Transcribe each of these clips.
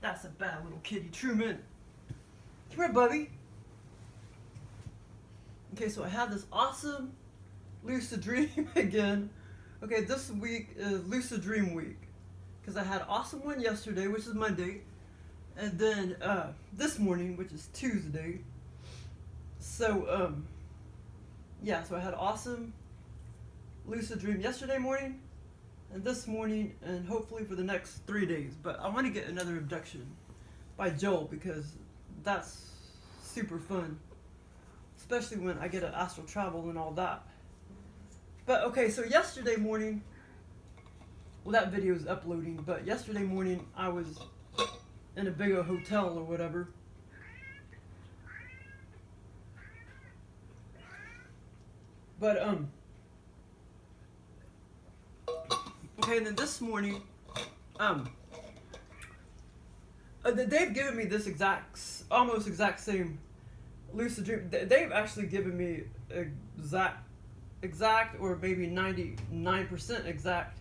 That's a bad little kitty. Truman. Come here, Bubby. Okay, so I had this awesome lucid dream again. Okay, this week is lucid dream week. Because I had an awesome one yesterday, which is Monday. And then this morning, which is Tuesday. So, yeah, so I had an awesome lucid dream yesterday morning. And this morning, and hopefully for the next 3 days. But I want to get another abduction by Joel because that's super fun. Especially when I get to astral travel and all that. But okay, so yesterday morning, well, that video is uploading, but yesterday morning I was in a big hotel or whatever. But, okay, and then this morning, they've given me this almost exact same lucid dream. They've actually given me exact or maybe 99% exact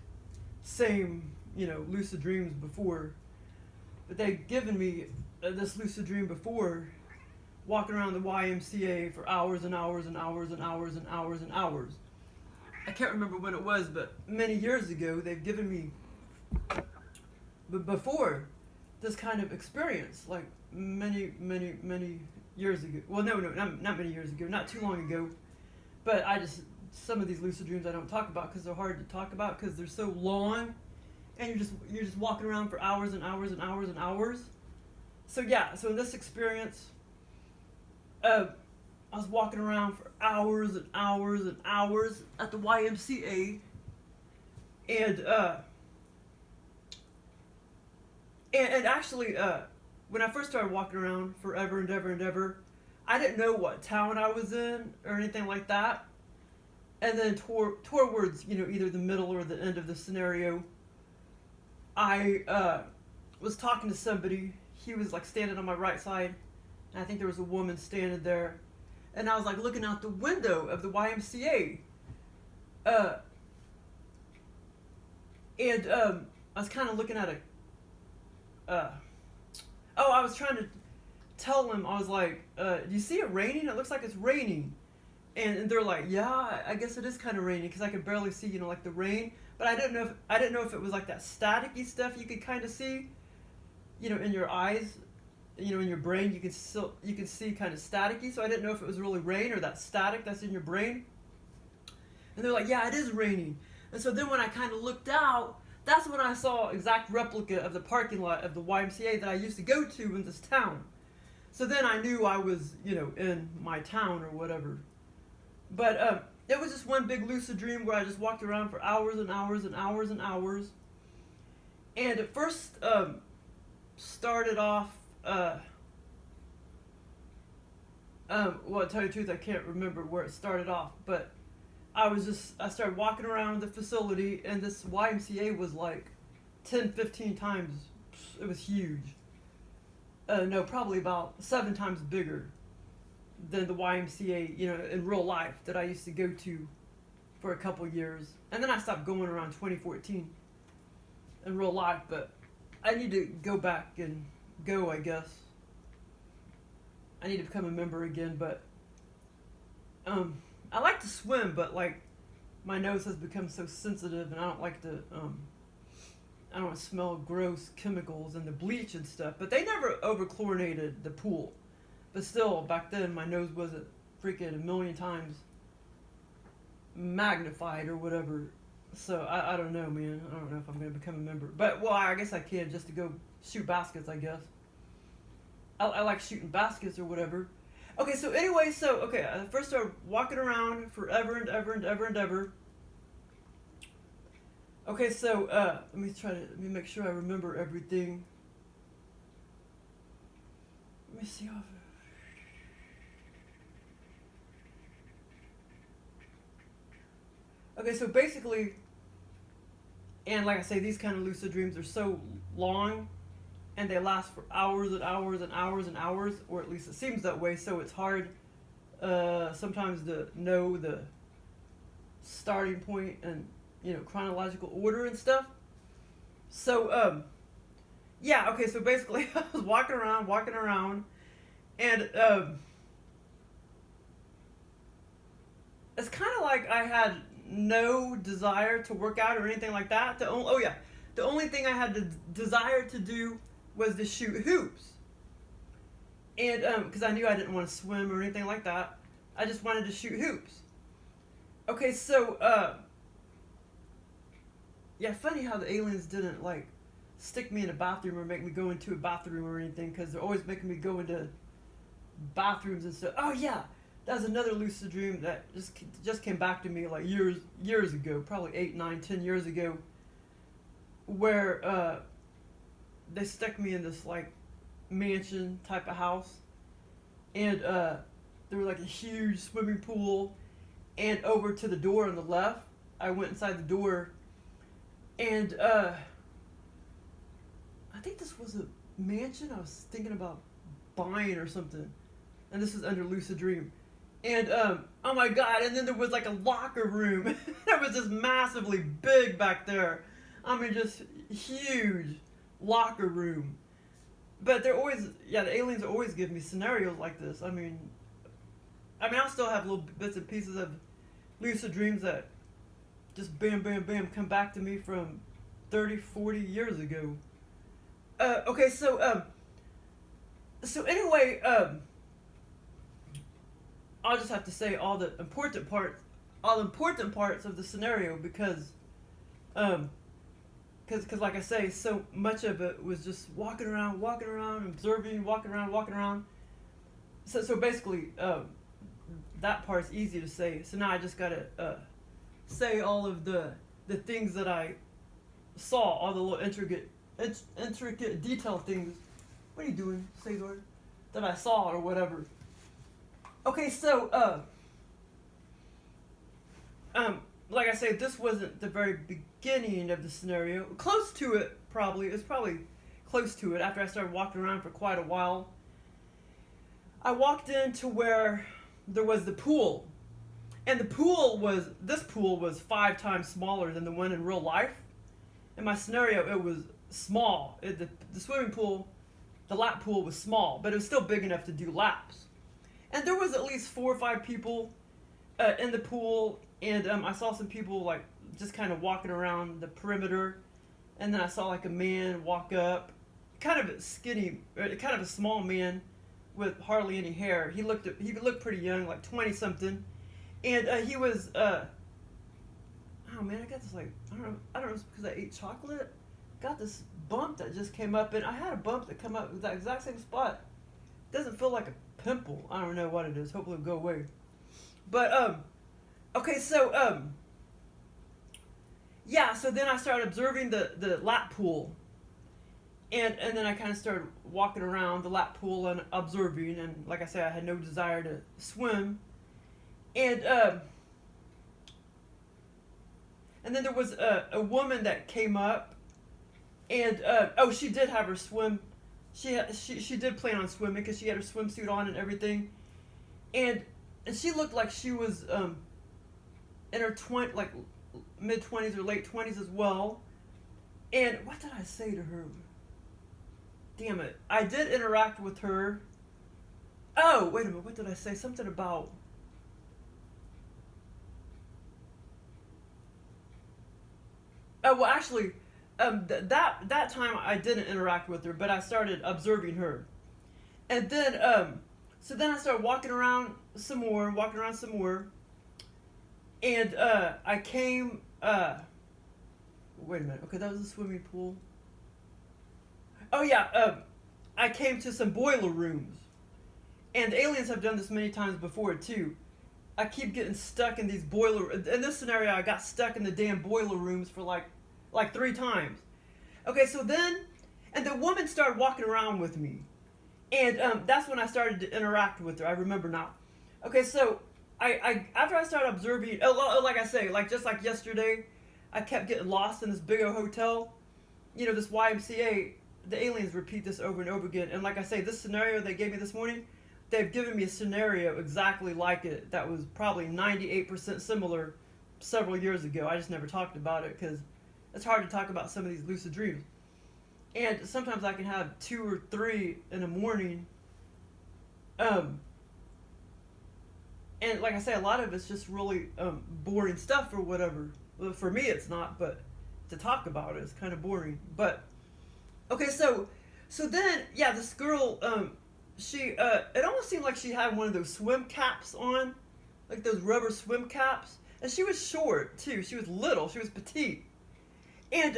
same, lucid dreams before. But they've given me this lucid dream before, walking around the YMCA for hours and hours and hours and hours and hours and hours. I can't remember when it was, but many years ago, they've given me, before this kind of experience, like many years ago. Well, no, not many years ago, not too long ago. But some of these lucid dreams I don't talk about because they're hard to talk about because they're so long, and you're just walking around for hours and hours and hours and hours. So yeah, so in this experience, I was walking around for hours and hours and hours at the YMCA, and actually, when I first started walking around forever and ever and ever, I didn't know what town I was in or anything like that. And then towards, either the middle or the end of the scenario, I was talking to somebody. He was like standing on my right side, and I think there was a woman standing there. And I was like looking out the window of the YMCA. And I was kind of looking at I was trying to tell him, I was like, do you see it raining? It looks like it's raining. And they're like, yeah, I guess it is kind of raining, because I could barely see, like the rain. But I didn't know if it was like that staticky stuff you could kind of see, in your eyes, in your brain. You can see kind of staticky. So I didn't know if it was really rain or that static that's in your brain. And they're like, yeah, it is raining. And so then when I kind of looked out, that's when I saw exact replica of the parking lot of the YMCA that I used to go to in this town. So then I knew I was, in my town or whatever. But it was just one big lucid dream where I just walked around for hours and hours and hours and hours. And it first started off, well, to tell you the truth, I can't remember where it started off, but I started walking around the facility, and this YMCA was like 10, 15 times, it was huge. No, probably about 7 times bigger than the YMCA, in real life that I used to go to for a couple years. And then I stopped going around 2014 in real life, but I need to go back and go, I guess. I need to become a member again, but I like to swim, but like my nose has become so sensitive, and I don't like to I don't want to smell gross chemicals and the bleach and stuff. But they never over-chlorinated the pool. But still, back then, my nose wasn't freaking a million times magnified or whatever. So, I don't know, man. I don't know if I'm going to become a member. But, well, I guess I can just to go shoot baskets, I guess. I like shooting baskets or whatever. Okay, so anyway, I first started walking around forever and ever and ever and ever. Okay, so let me make sure I remember everything. Let me see how. Okay, so basically, and like I say, these kind of lucid dreams are so long, and they last for hours and hours and hours and hours, or at least it seems that way. So it's hard sometimes to know the starting point and chronological order and stuff. So yeah, okay, so basically I was walking around, and it's kind of like I had no desire to work out or anything like that. Oh yeah, the only thing I had the desire to do was to shoot hoops, and because I knew I didn't want to swim or anything like that, I just wanted to shoot hoops. Okay, so yeah, funny how the aliens didn't like stick me in a bathroom or make me go into a bathroom or anything, because they're always making me go into bathrooms and stuff. Oh yeah, that was another lucid dream that just came back to me like years ago, probably 8, 9, 10 years ago, where they stuck me in this like mansion type of house, and there was like a huge swimming pool, and over to the door on the left, I went inside the door, and I think this was a mansion I was thinking about buying or something, and this was under lucid dream. And oh my god, and then there was like a locker room that was just massively big back there. I mean, just huge locker room. But they're always, yeah, the aliens always give me scenarios like this. I mean I'll still have little bits and pieces of lucid dreams that just bam bam bam come back to me from 30, 40 years ago. Okay, so anyway, I'll just have to say all the important parts of the scenario, because like I say, so much of it was just walking around, observing, walking around. So basically, that part's easy to say. So now I just gotta say all of the things that I saw, all the little intricate detail things. What are you doing, Cesar? That I saw or whatever. Okay, so like I say, this wasn't the very beginning of the scenario. Close to it, probably. It was probably close to it after I started walking around for quite a while. I walked into where there was the pool. And this pool was 5 times smaller than the one in real life. In my scenario, it was small. The swimming pool, the lap pool was small, but it was still big enough to do laps. And there was at least 4 or 5 people in the pool, and I saw some people like just kind of walking around the perimeter, and then I saw like a man walk up, kind of a skinny, kind of a small man with hardly any hair. He looked pretty young, like 20 something, and he was oh man, I got this like I don't know if it's because I ate chocolate, got this bump that just came up, and I had a bump that come up with that exact same spot. Doesn't feel like a pimple. I don't know what it is. Hopefully it'll go away. But okay, so yeah, so then I started observing the lap pool, and then I kind of started walking around the lap pool and observing, and like I said, I had no desire to swim, and then there was a woman that came up, and she did have her swim. She did plan on swimming because she had her swimsuit on and everything, and she looked like she was in her mid-20s or late 20s as well. And what did I say to her? Damn it, I did interact with her. Oh, wait a minute, what did I say? Something about well, actually, that time I didn't interact with her, but I started observing her, and then so then I started walking around some more, and I came. Wait a minute. Okay, that was a swimming pool. Oh yeah, I came to some boiler rooms, and aliens have done this many times before too. I keep getting stuck in these in this scenario, I got stuck in the damn boiler rooms for like 3 times. Okay, so then, and the woman started walking around with me, and that's when I started to interact with her. I remember now. Okay, so I after I started observing, like I say, just like yesterday, I kept getting lost in this big old hotel. You know, this YMCA. The aliens repeat this over and over again. And like I say, this scenario they gave me this morning, they've given me a scenario exactly like it that was probably 98% similar several years ago. I just never talked about it because it's hard to talk about some of these lucid dreams. and sometimes I can have 2 or 3 in the morning. And like I say, a lot of it's just really boring stuff or whatever. Well, for me, it's not, but to talk about it is kind of boring. But okay, so then yeah, this girl, she it almost seemed like she had one of those swim caps on, like those rubber swim caps, and she was short too. She was little. She was petite, and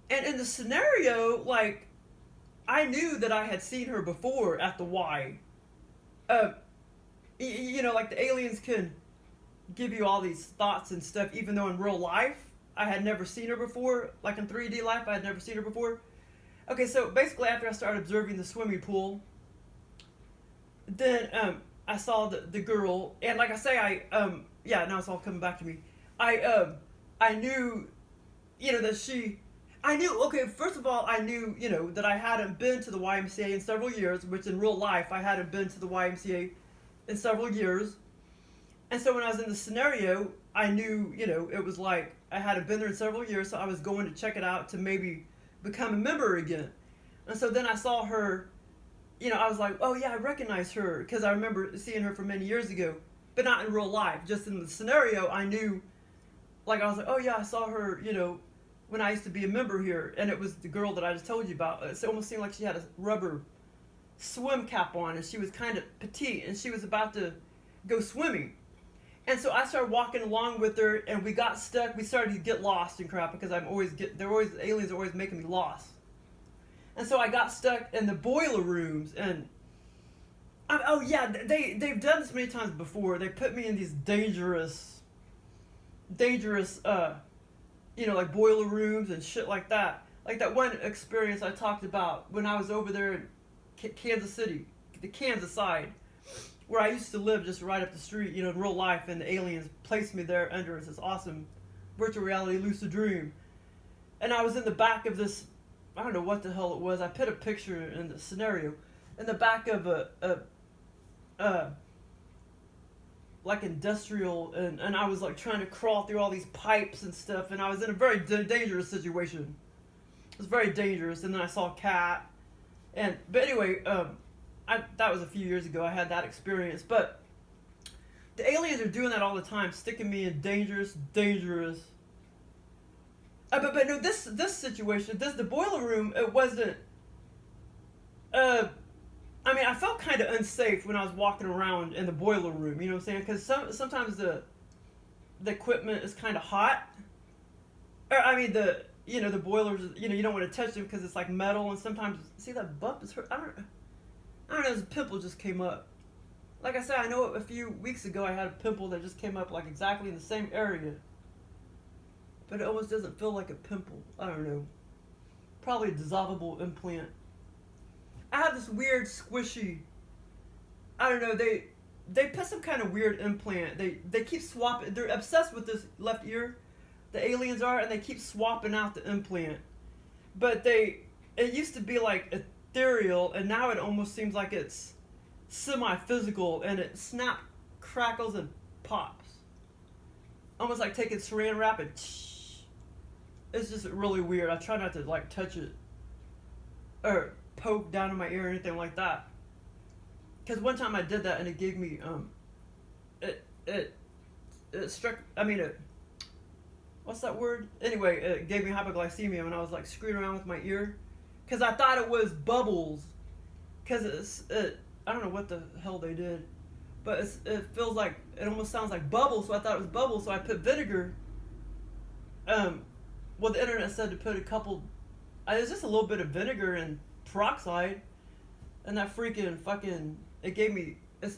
in the scenario, like, I knew that I had seen her before at the Y. You know, like the aliens can give you all these thoughts and stuff, even though in real life I had never seen her before. Like in 3D life, I had never seen her before. Okay, so basically after I started observing the swimming pool, then I saw the girl, and like I say, yeah, now it's all coming back to me. I knew, you know, that she. I knew, okay, first of all, I knew, you know, that I hadn't been to the YMCA in several years, which in real life I hadn't been to the YMCA in several years. And so when I was in the scenario, I knew, you know, it was like I hadn't been there in several years, so I was going to check it out to maybe become a member again. And so then I saw her, you know, I was like, oh yeah, I recognize her, because I remember seeing her from many years ago, but not in real life. Just in the scenario, I knew, like, I was like, oh yeah, I saw her, you know, when I used to be a member here, and it was the girl that I just told you about. It almost seemed like she had a rubber swim cap on, and she was kind of petite, and she was about to go swimming. And so I started walking along with her, and we got stuck. We started to get lost and crap, because aliens are always making me lost. And so I got stuck in the boiler rooms, and oh yeah, they've done this many times before. They put me in these dangerous, you know, like boiler rooms and shit like that. Like that one experience I talked about when I was over there in Kansas City, the Kansas side, where I used to live just right up the street, you know, in real life, and the aliens placed me there under this awesome virtual reality lucid dream. And I was in the back of this, I don't know what the hell it was. I put a picture in the scenario, in the back of a like industrial, and I was like trying to crawl through all these pipes and stuff, and I was in a very dangerous situation. It was very dangerous, and then I saw a cat, but anyway, that was a few years ago. I had that experience, but the aliens are doing that all the time, sticking me in dangerous. But no, this situation, the boiler room, it wasn't. I mean, I felt kind of unsafe when I was walking around in the boiler room, you know what I'm saying? Because sometimes the equipment is kind of hot. Or, I mean, the boilers, you know, you don't want to touch them because it's like metal, and sometimes, see, that bump is hurt. I don't know, this pimple just came up. Like I said, I know a few weeks ago I had a pimple that just came up like exactly in the same area. But it almost doesn't feel like a pimple. I don't know. Probably a dissolvable implant. I have this weird squishy, I don't know, they put some kind of weird implant. They keep swapping, they're obsessed with this left ear, the aliens are, and they keep swapping out the implant. But it used to be like ethereal, and now it almost seems like it's semi-physical, and it snaps, crackles, and pops. Almost like taking saran wrap and it's just really weird. I try not to like touch it or poke down in my ear or anything like that. Because one time I did that and it gave me it struck. I mean, what's that word? Anyway, it gave me hypoglycemia when I was like screwing around with my ear, because I thought it was bubbles. Because I don't know what the hell they did, but it feels like, it almost sounds like bubbles. So I thought it was bubbles. So I put vinegar. Well, the internet said to put a couple. It's just a little bit of vinegar and peroxide, and that freaking fucking, it gave me, it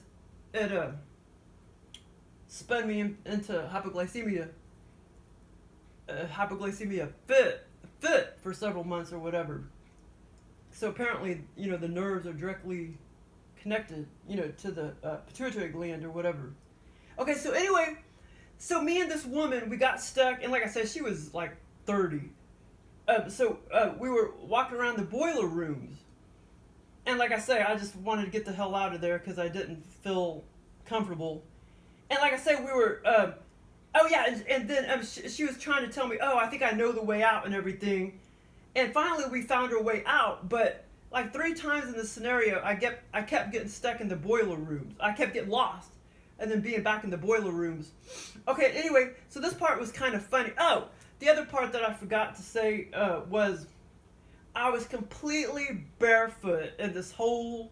spun me into hypoglycemia fit for several months or whatever. So apparently, you know, the nerves are directly connected, you know, to the pituitary gland or whatever. Okay, so anyway, so me and this woman, we got stuck, and like I said, she was like 30. So we were walking around the boiler rooms, and like I say, I just wanted to get the hell out of there because I didn't feel comfortable. And like I say, we were, oh yeah, and then she was trying to tell me, oh, I think I know the way out and everything. And finally we found our way out, but like 3 times in this scenario, I kept getting stuck in the boiler rooms. I kept getting lost and then being back in the boiler rooms. Okay, anyway, so this part was kind of funny. Oh, the other part that I forgot to say was I was completely barefoot in this whole...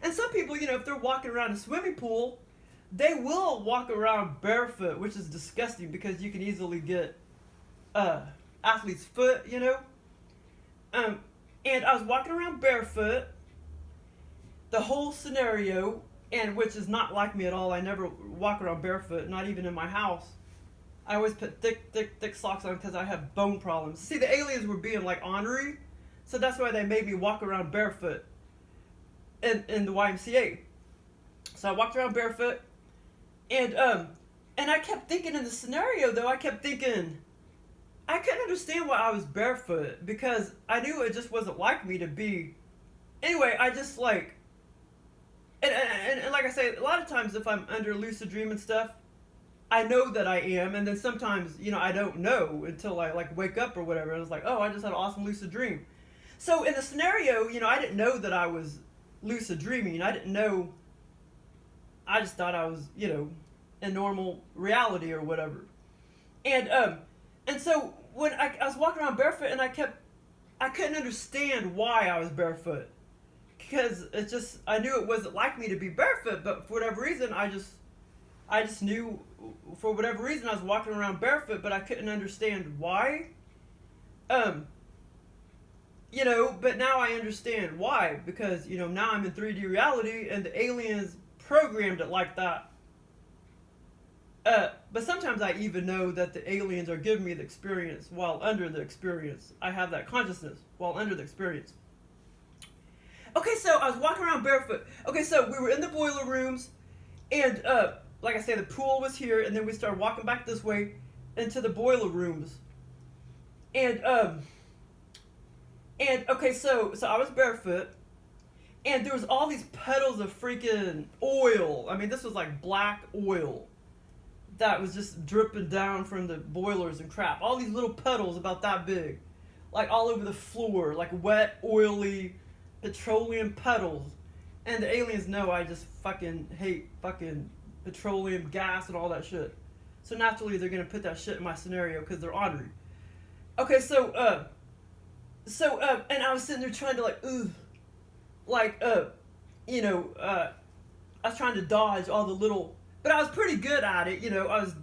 And some people, you know, if they're walking around a swimming pool, they will walk around barefoot, which is disgusting because you can easily get athlete's foot, you know. And I was walking around barefoot the whole scenario, and which is not like me at all. I never walk around barefoot, not even in my house. I always put thick socks on because I have bone problems. See, the aliens were being like ornery, so that's why they made me walk around barefoot in the YMCA. So I walked around barefoot, and I kept thinking in the scenario though, I kept thinking, I couldn't understand why I was barefoot because I knew it just wasn't like me to be. Anyway, I just like, and like I say, a lot of times if I'm under lucid dream and stuff, I know that I am, and then sometimes, you know, I don't know until I like wake up or whatever. And it's like, oh, I just had an awesome lucid dream. So in the scenario, you know, I didn't know that I was lucid dreaming. I didn't know. I just thought I was, you know, in normal reality or whatever. And so when I was walking around barefoot, and I couldn't understand why I was barefoot. Because it just, I knew it wasn't like me to be barefoot, but for whatever reason, I just knew, for whatever reason, I was walking around barefoot, but I couldn't understand why. You know, but now I understand why, because, you know, now I'm in 3D reality, and the aliens programmed it like that. But sometimes I even know that the aliens are giving me the experience while under the experience. I have that consciousness while under the experience. Okay, so I was walking around barefoot. Okay, so we were in the boiler rooms, and like I said, the pool was here, and then we started walking back this way into the boiler rooms. And okay, so I was barefoot, and there was all these puddles of freaking oil. I mean, this was like black oil that was just dripping down from the boilers and crap. All these little puddles about that big, like all over the floor, like wet, oily, petroleum puddles. And the aliens know I just fucking hate fucking petroleum gas and all that shit. So naturally they're gonna put that shit in my scenario because they're ornery. Okay, so and I was sitting there trying to you know, I was trying to dodge all the little, but I was pretty good at it, you know. I was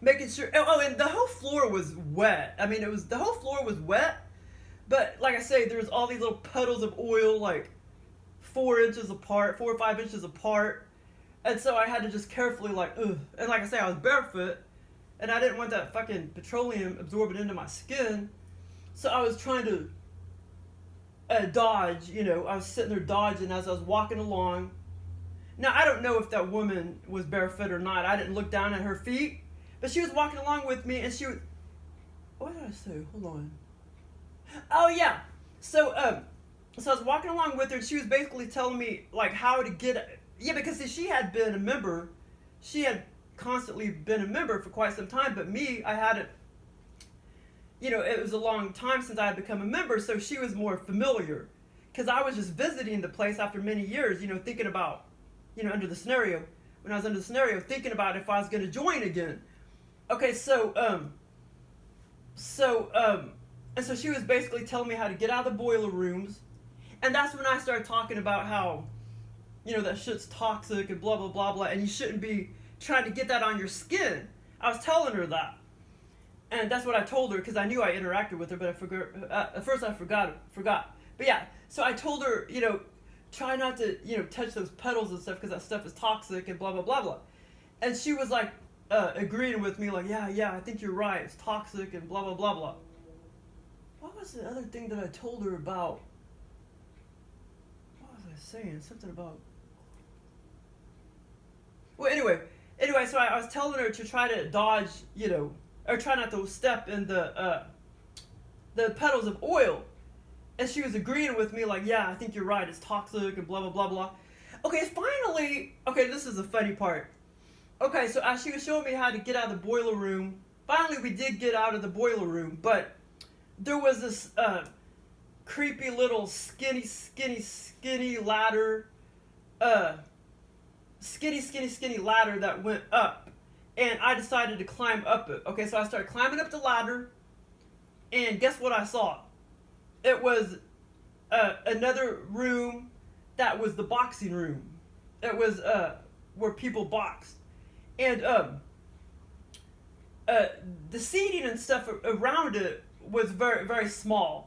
making sure. Oh, and the whole floor was wet. I mean, the whole floor was wet, but like I say, there's all these little puddles of oil, like 4 inches apart, 4 or 5 inches apart, and so I had to just carefully and like I say, I was barefoot, and I didn't want that fucking petroleum absorbing into my skin, so I was trying to dodge, you know. I was sitting there dodging as I was walking along. Now, I don't know if that woman was barefoot or not. I didn't look down at her feet. But she was walking along with me, and she was... What did I say? Hold on. Oh, yeah. So I was walking along with her, and she was basically telling me, like, how to get... Yeah, because see, she had been a member. She had constantly been a member for quite some time. But me, I hadn't... You know, it was a long time since I had become a member, so she was more familiar. Because I was just visiting the place after many years, you know, thinking about... You know, under the scenario, when I was under the scenario, thinking about if I was going to join again. Okay, and so she was basically telling me how to get out of the boiler rooms, and that's when I started talking about how, you know, that shit's toxic and blah, blah, blah, blah, and you shouldn't be trying to get that on your skin. I was telling her that, and that's what I told her, because I knew I interacted with her, but I forgot, at first I forgot. But yeah, so I told her, you know, try not to, you know, touch those puddles and stuff because that stuff is toxic and blah, blah, blah, blah. And she was like, agreeing with me, like, yeah, I think you're right. It's toxic and blah, blah, blah, blah. What was the other thing that I told her about? What was I saying? Something about... Well, anyway, so I was telling her to try to dodge, you know, or try not to step in the puddles of oil. And she was agreeing with me, like, yeah, I think you're right, it's toxic, and blah, blah, blah, blah. Okay, finally, okay, this is the funny part. Okay, so as she was showing me how to get out of the boiler room, finally we did get out of the boiler room, but there was this creepy little skinny ladder, skinny ladder that went up, and I decided to climb up it. Okay, so I started climbing up the ladder, and guess what I saw? It was another room that was the boxing room. It was where people boxed, and the seating and stuff around it was very, very small.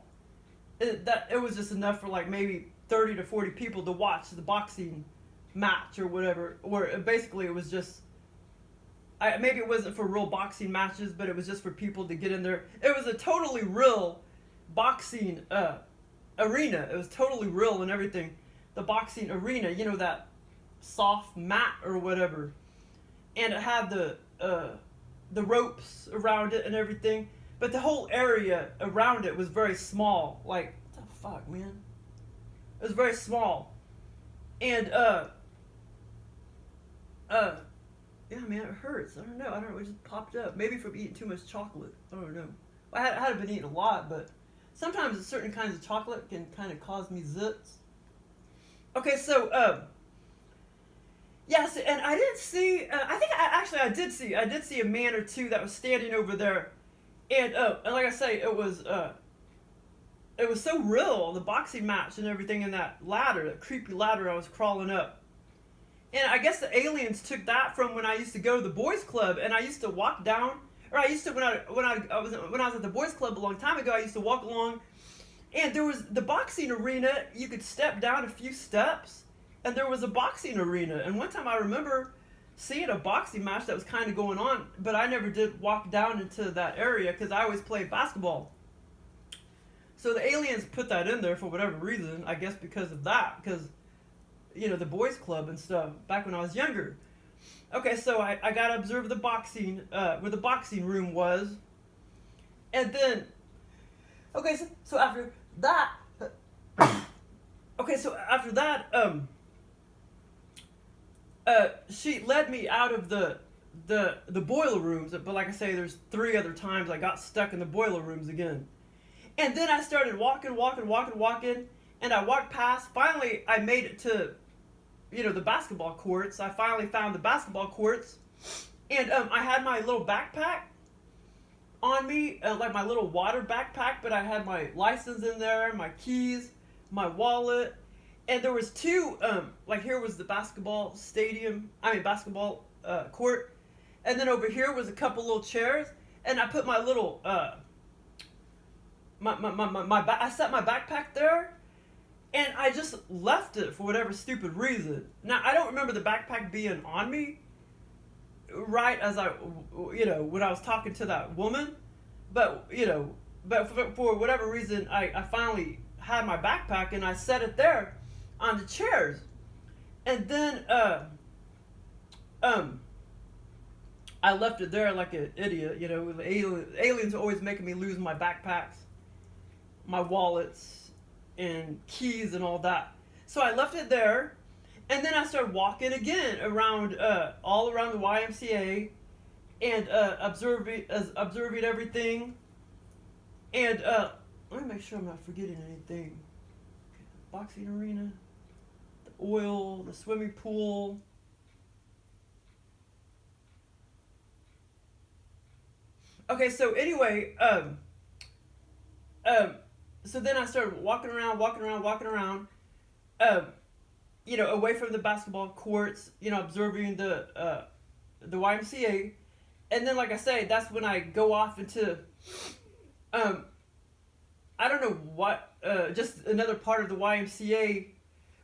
It was just enough for like maybe 30 to 40 people to watch the boxing match or whatever. Where basically it was just, maybe it wasn't for real boxing matches, but it was just for people to get in there. It was a totally real boxing arena. It was totally real and everything. The boxing arena, you know, that soft mat or whatever, and it had the ropes around it and everything. But the whole area around it was very small. Like, what the fuck, man? It was very small. And, yeah, man, it hurts. I don't know. It just popped up. Maybe from eating too much chocolate. I don't know. I hadn't been eating a lot, but sometimes certain kinds of chocolate can kind of cause me zits. Okay, so, yes, and I didn't see, I did see a man or two that was standing over there. And like I say, it was so real, the boxing match and everything, in that ladder, that creepy ladder I was crawling up. And I guess the aliens took that from when I used to go to the boys club, and I used to walk down, or I used to, when I was at the boys club a long time ago, I used to walk along, and there was the boxing arena. You could step down a few steps, and there was a boxing arena. And one time I remember seeing a boxing match that was kind of going on, but I never did walk down into that area because I always played basketball. So the aliens put that in there for whatever reason, I guess because of that, because, you know, the boys club and stuff back when I was younger. Okay, so I got to observe the boxing, where the boxing room was. And then, okay, so after that, she led me out of the boiler rooms, but like I say, there's 3 other times I got stuck in the boiler rooms again. And then I started walking, and I walked past. Finally, I made it to, you know, the basketball courts. I finally found the basketball courts, and I had my little backpack on me, like my little water backpack, but I had my license in there, my keys, my wallet. And there was 2, like here was the basketball court. And then over here was a couple little chairs. And I put my little, I set my backpack there. And I just left it for whatever stupid reason. Now, I don't remember the backpack being on me right as when I was talking to that woman. But, for whatever reason, I finally had my backpack and I set it there on the chairs. And then I left it there like an idiot. You know, the aliens are always making me lose my backpacks, my wallets, and keys and all that. So I left it there, and then I started walking again around, all around the YMCA, and observing everything. And let me make sure I'm not forgetting anything. Boxing arena, the oil, the swimming pool. Okay, so anyway, so then I started walking around, away from the basketball courts, observing the YMCA. And then, like I say, that's when I go off into, I don't know what, just another part of the YMCA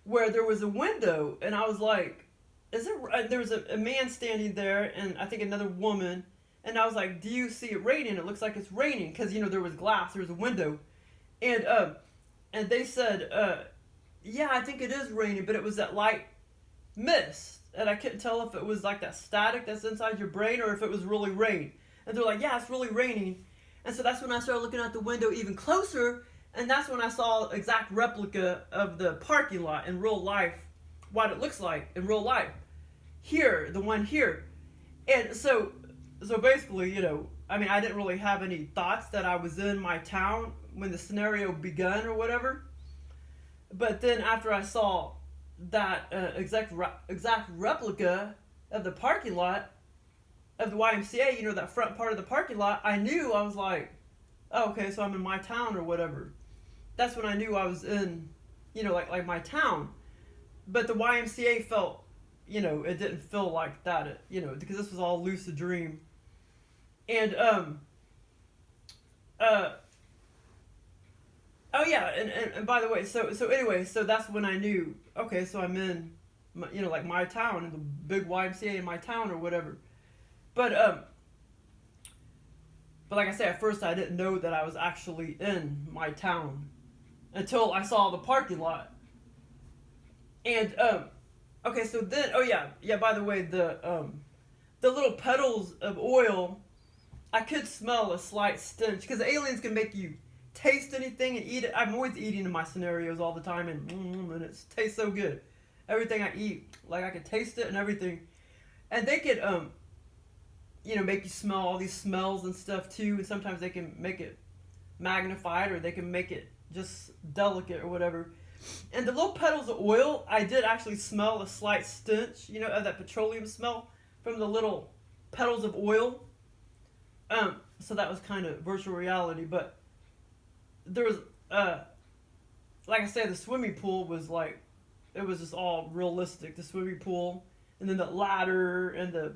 where there was a window, and I was like, there was a man standing there, and I think another woman, and I was like, do you see it raining? It looks like it's raining, because, there was glass, there was a window, and they said, yeah, I think it is raining, but it was that light mist, and I couldn't tell if it was like that static that's inside your brain, or if it was really rain, and they're like, yeah, it's really raining. And so that's when I started looking out the window even closer, and that's when I saw an exact replica of the parking lot in real life, what it looks like in real life. Here, the one here. And so basically, I didn't really have any thoughts that I was in my town when the scenario begun or whatever. But then after I saw that exact replica of the parking lot of the YMCA, you know, that front part of the parking lot, I knew, I was like, oh, okay, so I'm in my town or whatever. That's when I knew I was in, you know, like my town. But the YMCA felt, you know, it didn't feel like that, you know, because this was all lucid dream. And, oh yeah, and by the way, so anyway, so that's when I knew, okay, so I'm in, you know, like my town, in the big YMCA in my town or whatever. But like I said, at first I didn't know that I was actually in my town until I saw the parking lot. And, okay, so then, oh yeah, by the way, the little petals of oil, I could smell a slight stench, because aliens can make you taste anything and eat it. I'm always eating in my scenarios all the time, and it tastes so good. Everything I eat, like I can taste it and everything. And they could, you know, make you smell all these smells and stuff too, and sometimes they can make it magnified, or they can make it just delicate or whatever. And the little petals of oil, I did actually smell a slight stench, you know, of that petroleum smell from the little petals of oil. So that was kind of virtual reality, but there was, like I said, the swimming pool was like, it was just all realistic, the swimming pool, and then the ladder, and the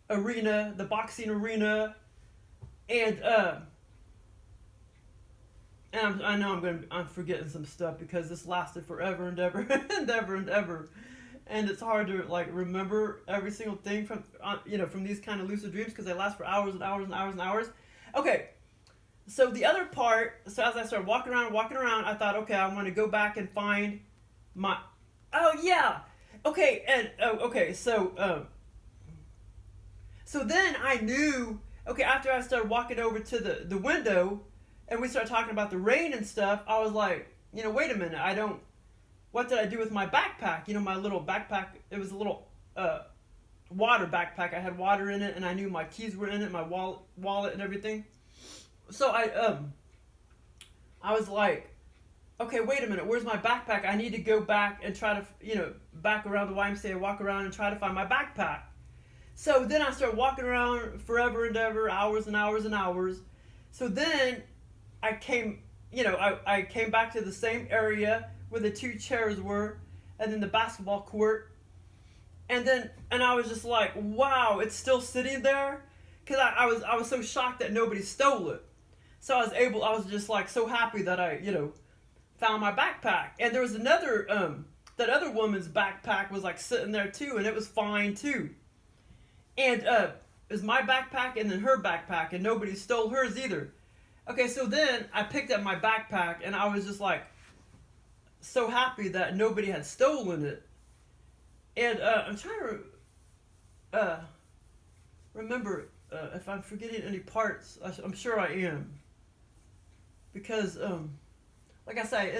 arena, the boxing arena, and I know I'm forgetting some stuff because this lasted forever and ever and ever and ever, and it's hard to like remember every single thing from you know, from these kind of lucid dreams, because they last for hours and hours and hours and hours. Okay, so the other part, so as I started walking around, I thought, okay, I want to go back and find my, oh yeah, okay, and okay, so then I knew, okay, after I started walking over to the window, and we started talking about the rain and stuff, I was like, you know, wait a minute, what did I do with my backpack? You know, my little backpack, it was a little water backpack. I had water in it, and I knew my keys were in it, my wallet and everything. So I was like, okay, wait a minute, where's my backpack? I need to go back and try to, you know, back around the YMCA, walk around and try to find my backpack. So then I started walking around forever and ever, hours and hours and hours. So then I came, you know, I came back to the same area where the two chairs were, and then the basketball court. And I was just like, wow, it's still sitting there? Because I was so shocked that nobody stole it. So I was just like so happy that I, you know, found my backpack. And there was another, that other woman's backpack was like sitting there too, and it was fine too. And it was my backpack and then her backpack, and nobody stole hers either. Okay, so then I picked up my backpack, and I was just like so happy that nobody had stolen it. And I'm trying to remember if I'm forgetting any parts. I'm sure I am. Because, like I said,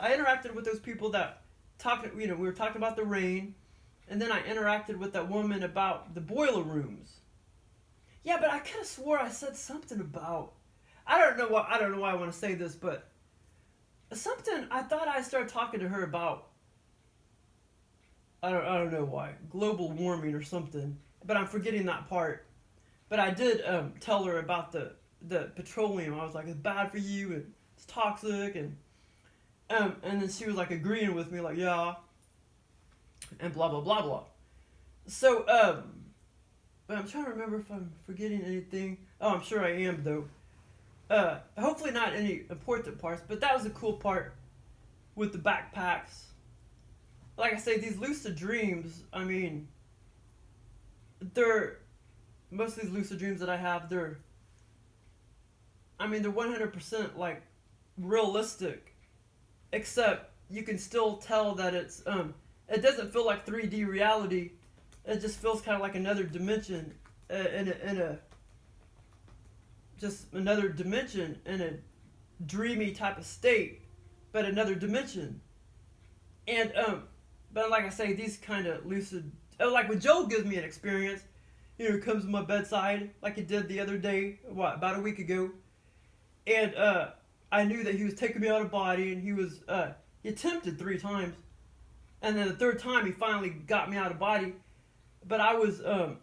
I interacted with those people that talked, you know, we were talking about the rain, and then I interacted with that woman about the boiler rooms. Yeah, but I could have swore I said something about, I don't know why I want to say this, but something, I thought I started talking to her about, I don't know why, global warming or something, but I'm forgetting that part. But I did tell her about the petroleum. I was like, it's bad for you, and it's toxic, and then she was like agreeing with me, like, yeah, and blah blah blah blah. So but I'm trying to remember if I'm forgetting anything. Oh, I'm sure I am though. Hopefully not any important parts, but that was a cool part with the backpacks. Like I say, these lucid dreams, I mean, most of these lucid dreams that I have, they're 100% like realistic, except you can still tell that it's, it doesn't feel like 3D reality. It just feels kind of like another dimension, just another dimension in a dreamy type of state, but another dimension. And, but like I say, these kind of lucid, like when Joel gives me an experience, you know, comes to my bedside, like he did the other day, about a week ago, and I I knew that he was taking me out of body, and he attempted 3 times, and then the 3rd time he finally got me out of body. But I was the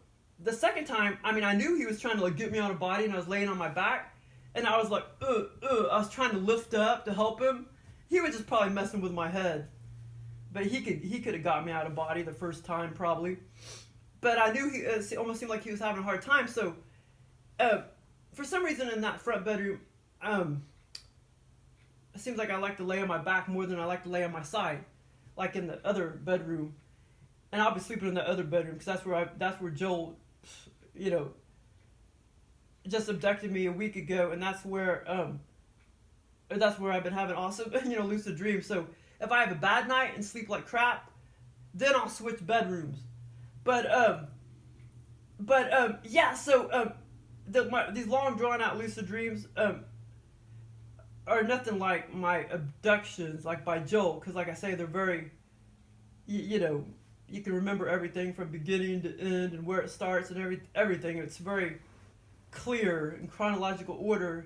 2nd time, I mean, I knew he was trying to like get me out of body, and I was laying on my back, and I was like, I was trying to lift up to help him. He was just probably messing with my head, but he could have got me out of body the 1st time probably. But I knew it almost seemed like he was having a hard time. So for some reason in that front bedroom, it seems like I like to lay on my back more than I like to lay on my side, like in the other bedroom. And I'll be sleeping in the other bedroom because that's where Joel, you know, just abducted me a week ago, and that's where I've been having awesome, you know, lucid dreams. So if I have a bad night and sleep like crap, then I'll switch bedrooms. But yeah. So these long drawn out lucid dreams are nothing like my abductions, like by Joel, because like I say, they're very, you know, you can remember everything from beginning to end and where it starts and everything. It's very clear in chronological order.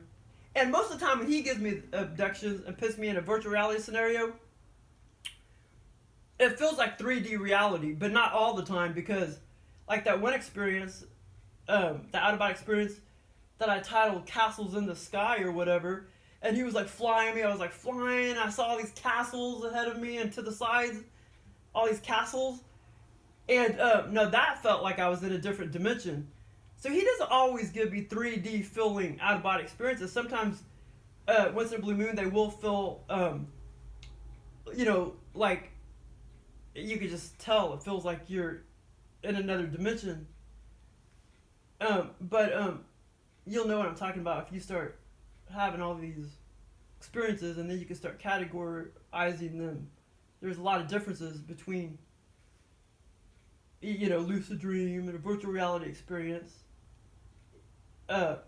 And most of the time when he gives me abductions and puts me in a virtual reality scenario, it feels like 3D reality, but not all the time, because like that one experience, the out-of-body experience that I titled Castles in the Sky or whatever, and he was like flying me, I was like flying, I saw all these castles ahead of me and to the sides, all these castles, and no, that felt like I was in a different dimension. So he doesn't always give me 3D feeling out-of-body experiences. Sometimes, once in a blue moon, they will feel, you know, like, you could just tell it feels like you're in another dimension. But you'll know what I'm talking about if you start having all these experiences, and then you can start categorizing them. There's a lot of differences between, you know, lucid dream and a virtual reality experience. But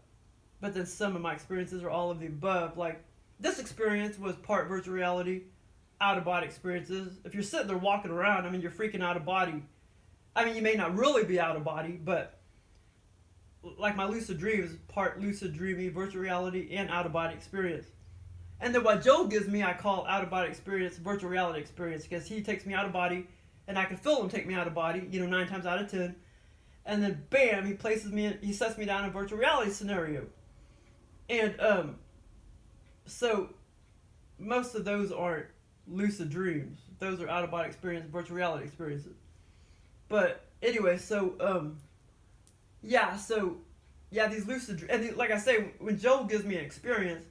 then some of my experiences are all of the above. Like, this experience was part virtual reality, out-of-body experiences. If you're sitting there walking around, I mean, you're freaking out of body. I mean, you may not really be out of body, but like my lucid dreams, part lucid dreamy, virtual reality, and out-of-body experience. And then what Joel gives me, I call out-of-body experience, virtual reality experience, because he takes me out of body, and I can feel him take me out of body, you know, 9 times out of 10. And then, bam, he sets me down in a virtual reality scenario. And, so, most of those aren't lucid dreams. Those are out-of-body experience, virtual reality experiences. But, anyway, so, these lucid dreams, and like I say, when Joel gives me an experience,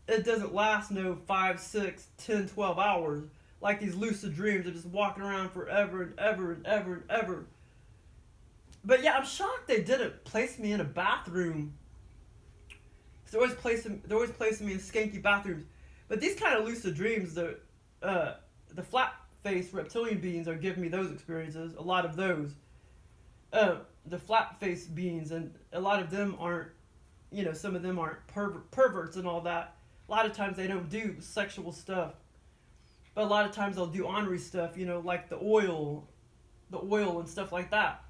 it doesn't last 5, 6, 10, 12 hours. Like these lucid dreams are just walking around forever and ever and ever and ever. But yeah, I'm shocked they didn't place me in a bathroom. They're always placing me in skanky bathrooms. But these kind of lucid dreams, the flat-faced reptilian beings are giving me those experiences. A lot of those. The flat-faced beings, and a lot of them aren't, you know, some of them aren't perverts and all that. A lot of times they don't do sexual stuff. But a lot of times they'll do ornery stuff, you know, like the oil and stuff like that.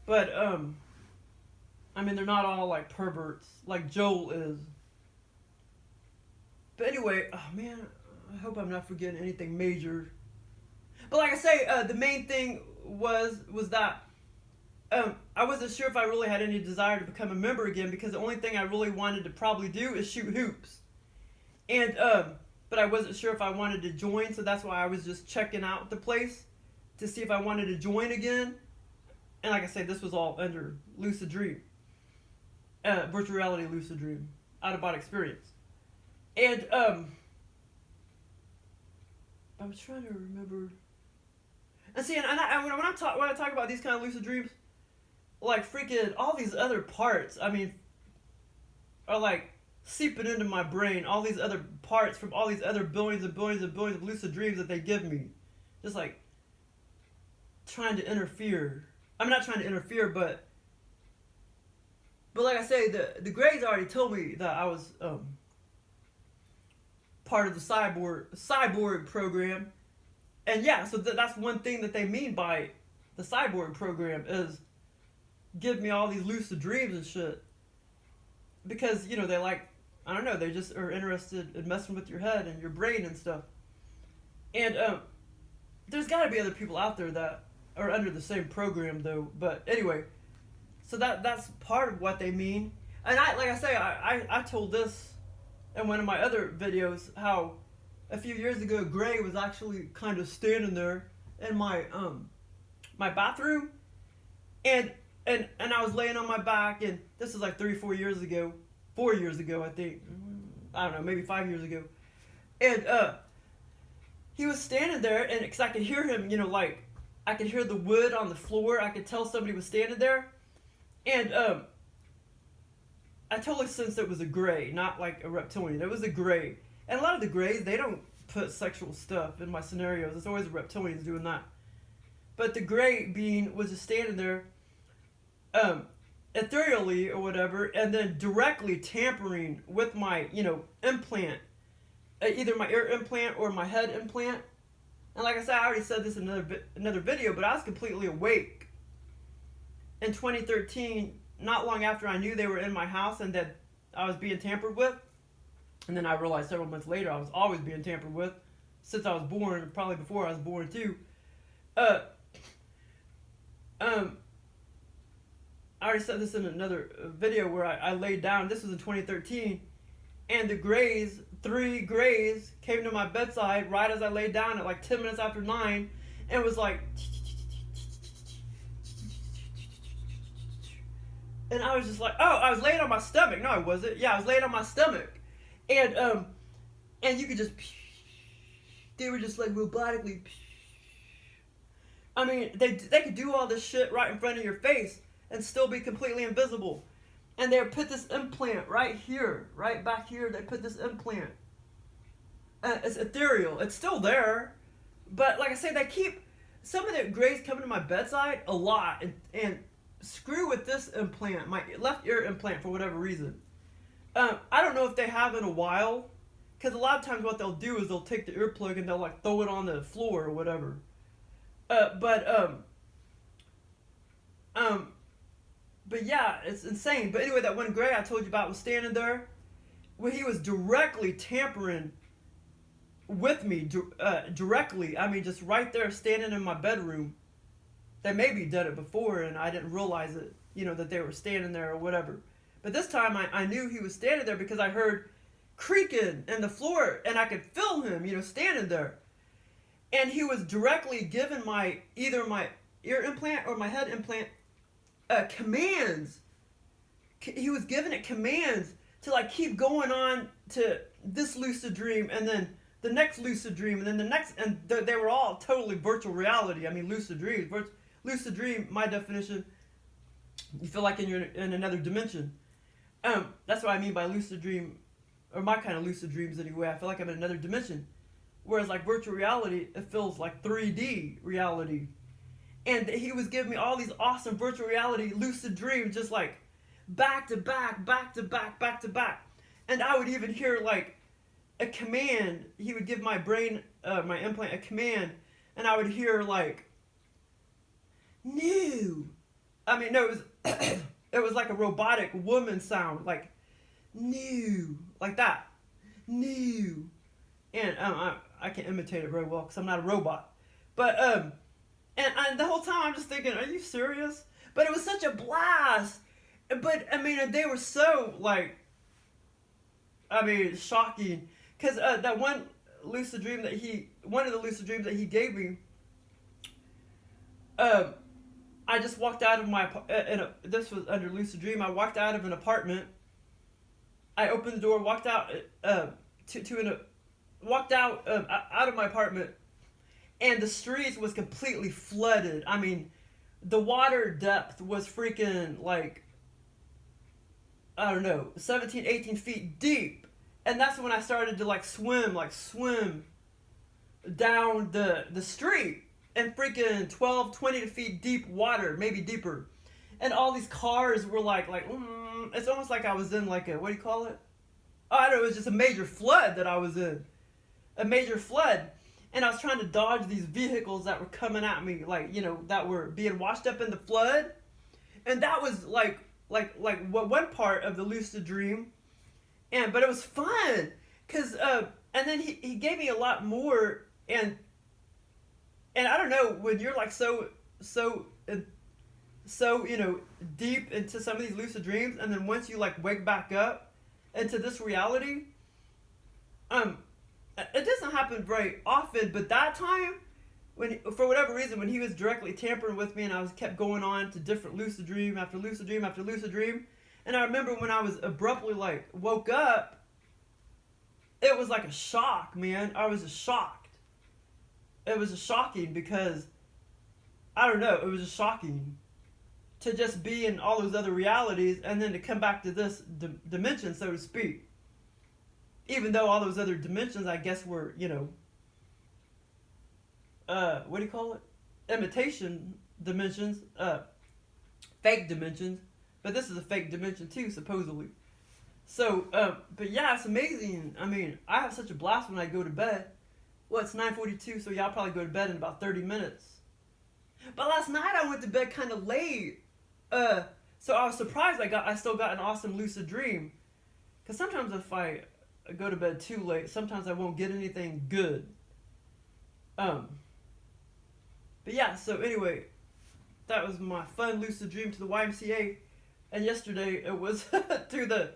But, I mean, they're not all like perverts, like Joel is. But anyway, oh man, I hope I'm not forgetting anything major. But like I say, the main thing was that I wasn't sure if I really had any desire to become a member again, because the only thing I really wanted to probably do is shoot hoops. And, but I wasn't sure if I wanted to join, so that's why I was just checking out the place to see if I wanted to join again. And like I said, this was all under lucid dream. Virtual reality lucid dream. Out-of-body experience. And, I was trying to remember. And see, when I talk about these kind of lucid dreams, like freaking all these other parts, I mean, are like seeping into my brain. All these other parts from all these other billions and billions and billions of lucid dreams that they give me. Just like trying to interfere. I'm not trying to interfere, but like I say, the Greys already told me that I was part of the cyborg program, and yeah, so that's one thing that they mean by the cyborg program is give me all these lucid dreams and shit, because you know they like I don't know, they just are interested in messing with your head and your brain and stuff. And there's got to be other people out there that are under the same program, though. But anyway, so that's part of what they mean. And I told this in one of my other videos how a few years ago Gray was actually kind of standing there in my my bathroom, and I was laying on my back, and this is like 4 years ago, I think, I don't know, maybe 5 years ago, and he was standing there, and because I could hear him, you know, like I could hear the wood on the floor, I could tell somebody was standing there, and I totally sensed it was a Gray, not like a reptilian. It was a Gray, and a lot of the Grays, they don't put sexual stuff in my scenarios. It's always the reptilians doing that. But the Gray being was just standing there, ethereally or whatever, and then directly tampering with my, you know, implant, either my ear implant or my head implant. And like I said, I already said this in another video, but I was completely awake in 2013, not long after I knew they were in my house and that I was being tampered with. And then I realized several months later I was always being tampered with since I was born, probably before I was born too. I already said this in another video where I laid down. This was in 2013, and the Grays, 3 Grays, came to my bedside right as I laid down at like 10 minutes after 9, and was like, and I was just like, oh, I was laying on my stomach. No, I wasn't. Yeah, I was laying on my stomach, and you could just, they were just like robotically. I mean, they could do all this shit right in front of your face and still be completely invisible. And they put this implant right here, right back here. They put this implant. It's ethereal. It's still there. But like I say, they keep, some of the Grays coming to my bedside a lot. And screw with this implant, my left ear implant, for whatever reason. I don't know if they have in a while. Because a lot of times what they'll do is they'll take the earplug and they'll like throw it on the floor or whatever. But yeah, it's insane. But anyway, that one Gray I told you about was standing there, where he was directly tampering with me, directly. I mean, just right there, standing in my bedroom. They maybe done it before, and I didn't realize it, you know, that they were standing there or whatever. But this time, I knew he was standing there because I heard creaking in the floor, and I could feel him, you know, standing there. And he was directly giving either my ear implant or my head implant commands. He was giving it commands to like keep going on to this lucid dream, and then the next lucid dream, and then the next, and they were all totally virtual reality. I mean, lucid dreams. Lucid dream, my definition, you feel like you're in another dimension. That's what I mean by lucid dream, or my kind of lucid dreams anyway. I feel like I'm in another dimension. Whereas like virtual reality, it feels like 3D reality. And he was giving me all these awesome virtual reality lucid dreams, just like back to back, back to back, back to back. And I would even hear like a command. He would give my brain, my implant, a command, and I would hear like, new. I mean, no, it was, it was like a robotic woman sound, like new, like that, new. And I can't imitate it very well because I'm not a robot. But and the whole time I'm just thinking, are you serious? But it was such a blast. But I mean, they were so like, I mean, shocking. Because that one lucid dream that one of the lucid dreams that he gave me, I just walked out of my, this was under lucid dream. I walked out of an apartment. I opened the door, walked out walked out of my apartment, and the streets was completely flooded. I mean, the water depth was freaking like, I don't know, 17, 18 feet deep. And that's when I started to like swim down the street in freaking 12, 20 feet deep water, maybe deeper. And all these cars were it's almost like I was in like a, what do you call it? Oh, I don't know, it was just a major flood that I was in. A major flood. And I was trying to dodge these vehicles that were coming at me, like, you know, that were being washed up in the flood. And that was like one part of the lucid dream. but it was fun, cause and then he gave me a lot more, and I don't know, when you're like so you know, deep into some of these lucid dreams, and then once you like wake back up into this reality, it doesn't happen very often, but that time, when for whatever reason, when he was directly tampering with me, and I was kept going on to different lucid dream after lucid dream after lucid dream, and I remember when I was abruptly like woke up, it was like a shock, man. I was just shocked. It was just shocking because I don't know. It was just shocking to just be in all those other realities and then to come back to this dimension, so to speak. Even though all those other dimensions, I guess, were, you know, what do you call it? Imitation dimensions, fake dimensions. But this is a fake dimension too, supposedly. So, but yeah, it's amazing. I mean, I have such a blast when I go to bed. Well, it's 9:42, so yeah, I'll probably go to bed in about 30 minutes. But last night I went to bed kind of late. So I was surprised I still got an awesome lucid dream. Because sometimes if I go to bed too late, sometimes I won't get anything good. But yeah, so anyway, that was my fun lucid dream to the YMCA. And yesterday it was to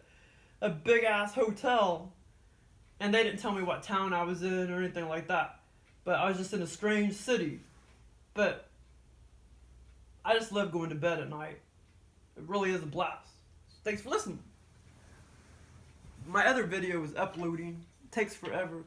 a big ass hotel. And they didn't tell me what town I was in or anything like that. But I was just in a strange city. But I just love going to bed at night. It really is a blast. Thanks for listening. My other video is uploading. It takes forever.